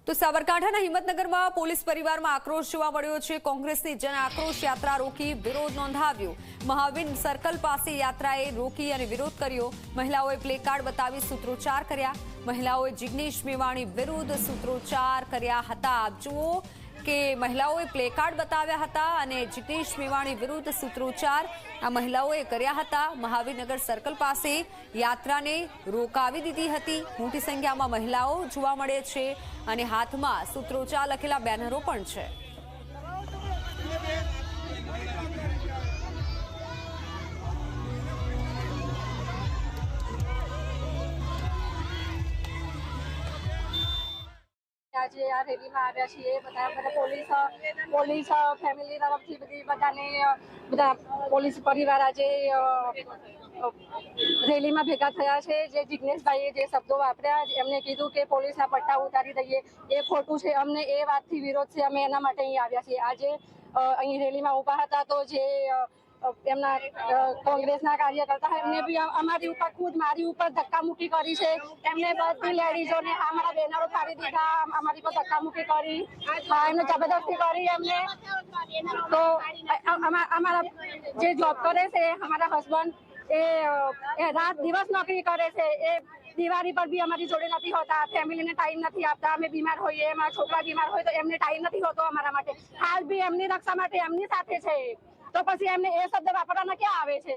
તો સાબરકાંઠાના હિંમતનગરમાં પોલીસ પરિવારમાં આક્રોશ જોવા મળ્યો છે। કોંગ્રેસની જન આક્રોશ યાત્રા રોકી વિરોધ નોંધાવ્યો। મહાવીર સર્કલ પાસે યાત્રાએ રોકી અને વિરોધ કર્યો। મહિલાઓએ પ્લેકાર્ડ બતાવી સૂત્રોચ્ચાર કર્યા। મહિલાઓએ જિગ્નેશ મેવાણી વિરુદ્ધ સૂત્રોચ્ચાર કર્યા હતા। આપ જુઓ કે મહિલાઓએ પ્લેકાર્ડ બતાવ્યા હતા અને જિગ્નેશ મેવાણી વિરુદ્ધ સૂત્રોચ્ચાર આ મહિલાઓએ કર્યા હતા। મહાવીરનગર સર્કલ પાસે યાત્રાને રોકાવી દીધી હતી। મોટી સંખ્યામાં મહિલાઓ જોવા મળે છે અને હાથમાં સૂત્રોચ્ચાર લખેલા બેનરો પણ છે। आज आ रेली में आव्या छीए पोलीस फैमिली तरफथी बधा पोलीस परिवार आज रेली में भेगा थया छे। जे जिग्नेश भाई जे शब्दों वापर्या एमने कीधुं के पोलीसना पट्टा उतारी दईए ए खोटुं छे। अमने ए वातथी विरोध छे। अमे एना माटे अहीं आव्या छीए। आज अहीं रेली में उभा हता तो जे एमना कांग्रेसना कार्यकर्ता एमने भी अमारी ऊपर खुद मारी ऊपर धक्कामुक्की करी छे। एमने बधी लेडीजोने हमारा बेनरो फाड़ी दीधा, अमारी पर धक्कामुक्की करी, एमने जबरदस्ती करी। एमने तो हमारा जे जॉब करे छे हमारा हस्बैंड ए रात दिवस नौकरी करे छे। ए दिवाળી पर भी हमारी जोड़े नहीं होता, फैमिली ने टाइम नहीं आपता। अमे बीमार होइए, हमारा छोकरा बीमार होय तो एमने टाइम नहीं होतो हमारा माटे। हाल भी एमनी रक्षा माटे एमनी साथे छे तो पछी एमने ए शब्द वापरवाना क्या आवे छे।